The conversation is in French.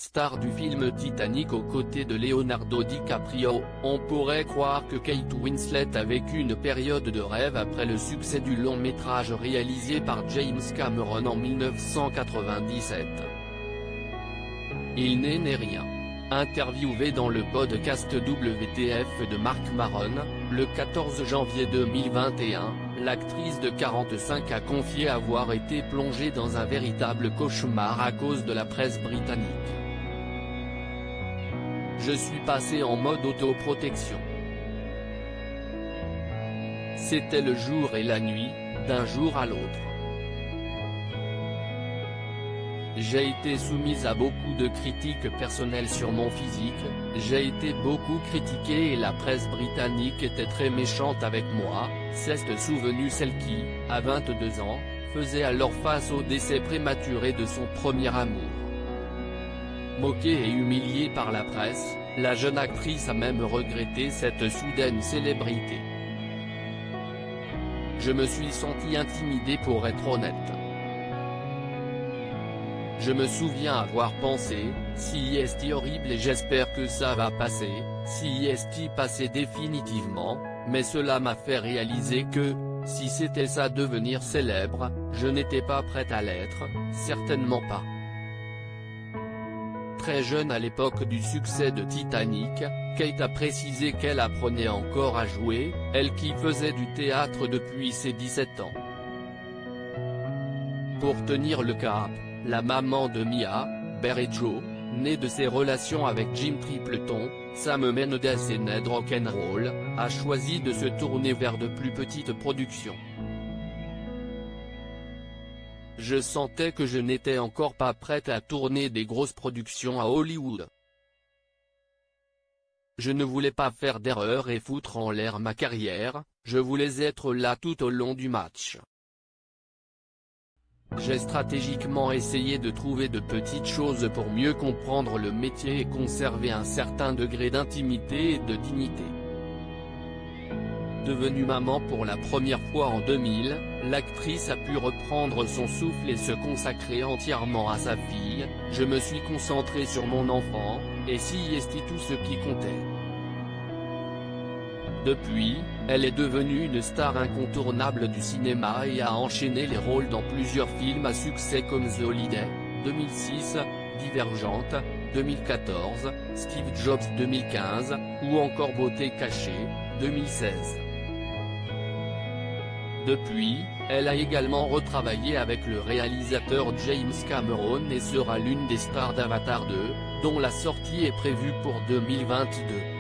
Star du film Titanic aux côtés de Leonardo DiCaprio, on pourrait croire que Kate Winslet a vécu une période de rêve après le succès du long métrage réalisé par James Cameron en 1997. Il n'est rien. Interviewé dans le podcast WTF de Marc Maron, le 14 janvier 2021, l'actrice de 45 a confié avoir été plongée dans un véritable cauchemar à cause de la presse britannique. Je suis passée en mode autoprotection. C'était le jour et la nuit, d'un jour à l'autre. J'ai été soumise à beaucoup de critiques personnelles sur mon physique, j'ai été beaucoup critiquée et la presse britannique était très méchante avec moi, s'est souvenue celle qui, à 22 ans, faisait alors face au décès prématuré de son premier amour. Moquée et humiliée par la presse, la jeune actrice a même regretté cette soudaine célébrité. Je me suis sentie intimidée pour être honnête. Je me souviens avoir pensé, si est horrible et j'espère que ça va passer, si est passé définitivement, mais cela m'a fait réaliser que, si c'était ça devenir célèbre, je n'étais pas prête à l'être, certainement pas. Très jeune à l'époque du succès de Titanic, Kate a précisé qu'elle apprenait encore à jouer, elle qui faisait du théâtre depuis ses 17 ans. Pour tenir le cap, la maman de Mia, Bear et Joe, née de ses relations avec Jim Tripleton, Sam Mendes et Ned Rock'n'Roll, a choisi de se tourner vers de plus petites productions. Je sentais que je n'étais encore pas prête à tourner des grosses productions à Hollywood. Je ne voulais pas faire d'erreur et foutre en l'air ma carrière, je voulais être là tout au long du match. J'ai stratégiquement essayé de trouver de petites choses pour mieux comprendre le métier et conserver un certain degré d'intimité et de dignité. Devenue maman pour la première fois en 2000, l'actrice a pu reprendre son souffle et se consacrer entièrement à sa fille. Je me suis concentré sur mon enfant, et si est tout ce qui comptait. Depuis, elle est devenue une star incontournable du cinéma et a enchaîné les rôles dans plusieurs films à succès comme The Holiday, 2006, Divergente, 2014, Steve Jobs 2015, ou encore Beauté cachée, 2016. Depuis, elle a également retravaillé avec le réalisateur James Cameron et sera l'une des stars d'Avatar 2, dont la sortie est prévue pour 2022.